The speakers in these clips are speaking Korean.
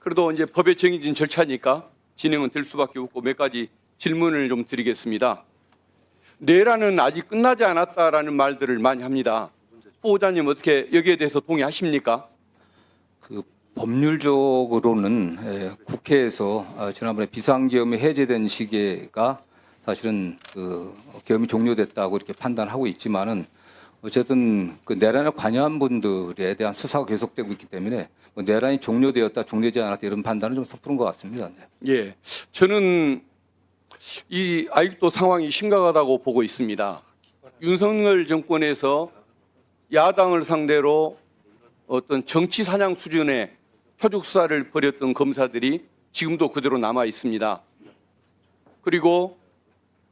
그래도 이제 법에 정해진 절차니까 진행은 될 수밖에 없고 몇 가지 질문을 좀 드리겠습니다. 내란은 아직 끝나지 않았다라는 말들을 많이 합니다. 후보자님 어떻게 여기에 대해서 동의하십니까? 그 법률적으로는 국회에서 지난번에 비상계엄이 해제된 시기가 사실은 그 계엄이 종료됐다고 이렇게 판단하고 있지만은 어쨌든 그 내란에 관여한 분들에 대한 수사가 계속되고 있기 때문에 뭐 내란이 종료되었다, 종료되지 않았다 이런 판단은 좀 섣부른 것 같습니다. 네. 예, 저는 이 아직도 상황이 심각하다고 보고 있습니다. 윤석열 정권에서 야당을 상대로 어떤 정치 사냥 수준의 표적 수사를 벌였던 검사들이 지금도 그대로 남아 있습니다. 그리고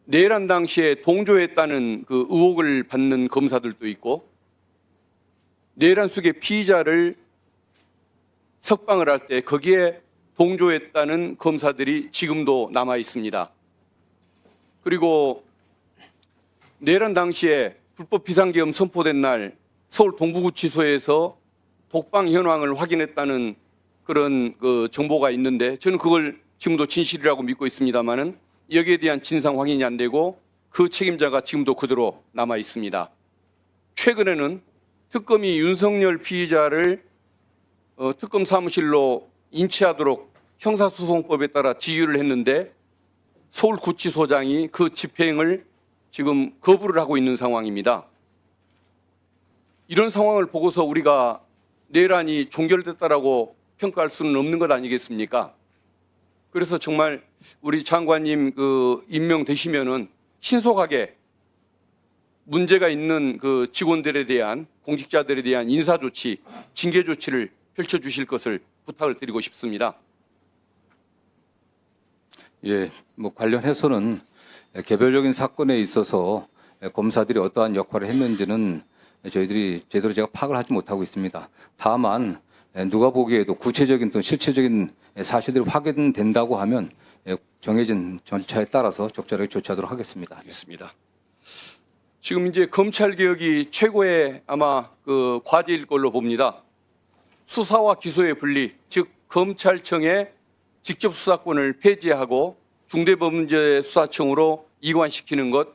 내란 당시에 동조했다는 그 의혹을 받는 검사들도 있고 내란 속의 피의자를 석방을 할 때 거기에 동조했다는 검사들이 지금도 남아 있습니다. 그리고 내란 당시에 불법 비상계엄 선포된 날 서울 동부구치소에서 독방 현황을 확인했다는 그런 그 정보가 있는데 저는 그걸 지금도 진실이라고 믿고 있습니다만은 여기에 대한 진상 확인이 안 되고 그 책임자가 지금도 그대로 남아 있습니다. 최근에는 특검이 윤석열 피의자를 특검 사무실로 인치하도록 형사소송법에 따라 지휘를 했는데 서울구치소장이 그 집행을 지금 거부를 하고 있는 상황입니다. 이런 상황을 보고서 우리가 내란이 종결됐다라고 평가할 수는 없는 것 아니겠습니까? 그래서 정말 우리 장관님 그 임명되시면은 신속하게 문제가 있는 그 직원들에 대한 공직자들에 대한 인사 조치, 징계 조치를 펼쳐 주실 것을 부탁을 드리고 싶습니다. 예, 뭐 관련해서는 개별적인 사건에 있어서 검사들이 어떠한 역할을 했는지는 저희들이 제대로 제가 파악을 하지 못하고 있습니다. 다만 누가 보기에도 구체적인 또 실체적인 사실들이 확인된다고 하면 정해진 절차에 따라서 적절하게 조치하도록 하겠습니다. 알겠습니다. 지금 이제 검찰 개혁이 최고의 아마 그 과제일 걸로 봅니다. 수사와 기소의 분리, 즉 검찰청의 직접 수사권을 폐지하고 중대범죄수사청으로 이관시키는 것,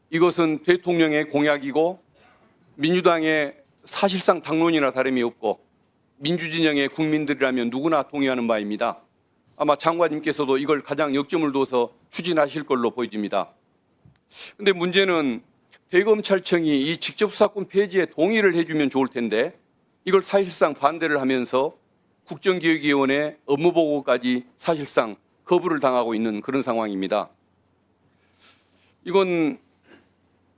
이것은 대통령의 공약이고 민주당의 사실상 당론이나 다름이 없고 민주진영의 국민들이라면 누구나 동의하는 바입니다. 아마 장관님께서도 이걸 가장 역점을 둬서 추진하실 걸로 보여집니다. 그런데 문제는 대검찰청이 이 직접수사권 폐지에 동의를 해주면 좋을 텐데 이걸 사실상 반대를 하면서 국정기획위원회 업무보고까지 사실상 거부를 당하고 있는 그런 상황입니다. 이건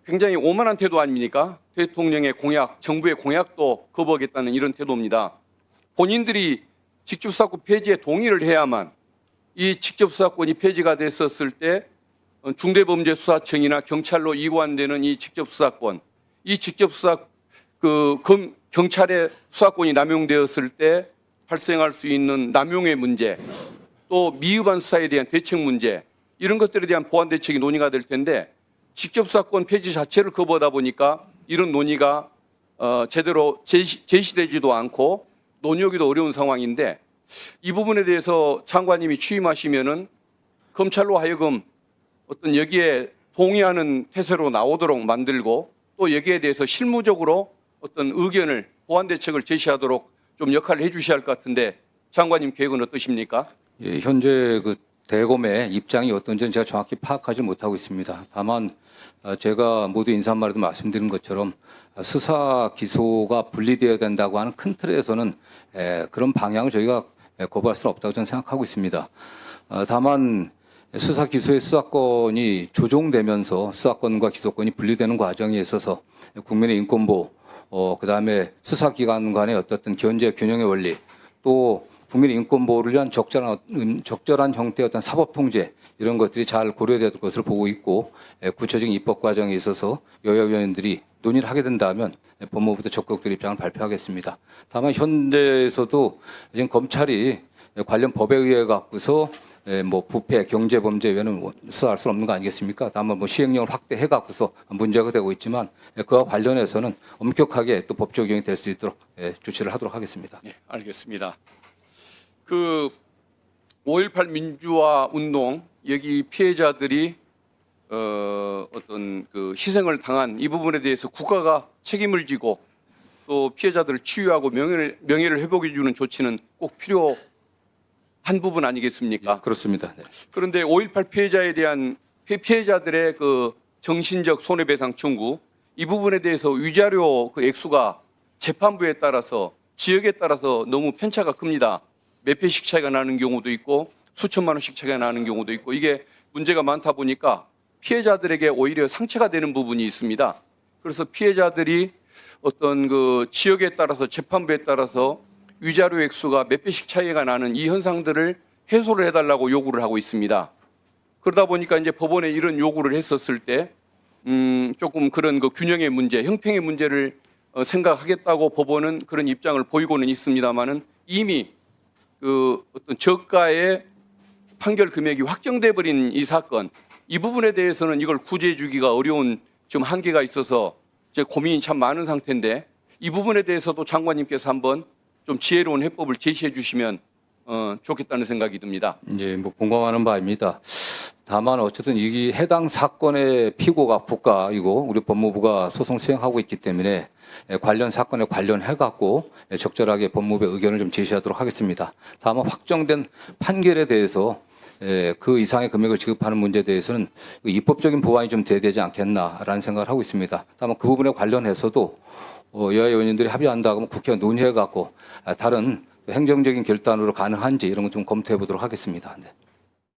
굉장히 오만한 태도 아닙니까? 대통령의 공약, 정부의 공약도 거부하겠다는 이런 태도입니다. 본인들이 직접수사권 폐지에 동의를 해야만 이 직접수사권이 폐지가 됐었을 때 중대범죄수사청이나 경찰로 이관되는 이 직접수사권, 이 직접수사 경찰의 수사권이 남용되었을 때 발생할 수 있는 남용의 문제, 또 미흡한 수사에 대한 대책 문제, 이런 것들에 대한 보완 대책이 논의가 될 텐데 직접 수사권 폐지 자체를 거부하다 보니까 이런 논의가 제대로 제시되지도 않고 논의하기도 어려운 상황인데 이 부분에 대해서 장관님이 취임하시면은 검찰로 하여금 어떤 여기에 동의하는 태세로 나오도록 만들고 또 여기에 대해서 실무적으로 어떤 의견을 보완 대책을 제시하도록 좀 역할을 해주셔야 할 것 같은데 장관님 계획은 어떠십니까? 예, 현재 그 대검의 입장이 어떤지는 제가 정확히 파악하지 못하고 있습니다. 다만 제가 모두 인사말에도 말씀드린 것처럼 수사 기소가 분리되어야 된다고 하는 큰 틀에서는 그런 방향을 저희가 거부할 수는 없다고 저는 생각하고 있습니다. 다만 수사 기소의 수사권이 조정되면서 수사권과 기소권이 분리되는 과정에 있어서 국민의 인권보호, 그다음에 수사기관 간의 어떤 견제 균형의 원리, 또 국민의 인권 보호를 위한 적절한 형태의 어떤 사법 통제 이런 것들이 잘 고려될 것으로 보고 있고 구체적인 입법 과정에 있어서 여야 의원들이 논의를 하게 된다면 법무부도 적극적인 입장을 발표하겠습니다. 다만 현재에서도 지금 검찰이 관련 법에 의해 갖고서 뭐 부패, 경제범죄에는 수사할 수 없는 거 아니겠습니까? 다만 뭐 시행령을 확대해 갖고서 문제가 되고 있지만 그와 관련해서는 엄격하게 또 법 적용이 될 수 있도록 조치를 하도록 하겠습니다. 네, 알겠습니다. 그 5.18 민주화 운동 여기 피해자들이 어떤 그 희생을 당한 이 부분에 대해서 국가가 책임을 지고 또 피해자들을 치유하고 명예를 회복해 주는 조치는 꼭 필요한 부분 아니겠습니까? 예, 그렇습니다. 네. 그런데 5.18 피해자에 대한 피해자들의 그 정신적 손해배상 청구 이 부분에 대해서 위자료 그 액수가 재판부에 따라서 지역에 따라서 너무 편차가 큽니다. 몇 배씩 차이가 나는 경우도 있고 수천만 원씩 차이가 나는 경우도 있고 이게 문제가 많다 보니까 피해자들에게 오히려 상처가 되는 부분이 있습니다. 그래서 피해자들이 어떤 그 지역에 따라서 재판부에 따라서 위자료 액수가 몇 배씩 차이가 나는 이 현상들을 해소를 해달라고 요구를 하고 있습니다. 그러다 보니까 이제 법원에 이런 요구를 했었을 때 조금 그런 그 균형의 문제, 형평의 문제를 생각하겠다고 법원은 그런 입장을 보이고는 있습니다만은 이미 그 어떤 저가의 판결 금액이 확정돼 버린 이 사건 이 부분에 대해서는 이걸 구제해 주기가 어려운 좀 한계가 있어서 이제 고민이 참 많은 상태인데 이 부분에 대해서도 장관님께서 한번 좀 지혜로운 해법을 제시해 주시면 좋겠다는 생각이 듭니다. 이제 뭐 공감하는 바입니다. 다만 어쨌든 이 해당 사건의 피고가 국가이고 우리 법무부가 소송 수행하고 있기 때문에 관련 사건에 관련해 갖고 적절하게 법무부의 의견을 좀 제시하도록 하겠습니다. 다만 확정된 판결에 대해서 그 이상의 금액을 지급하는 문제에 대해서는 입법적인 보완이 좀 돼야 되지 않겠나라는 생각을 하고 있습니다. 다만 그 부분에 관련해서도 여야 의원님들이 합의한다고 하면 국회가 논의해 갖고 다른 행정적인 결단으로 가능한지 이런 거 좀 검토해 보도록 하겠습니다. 네.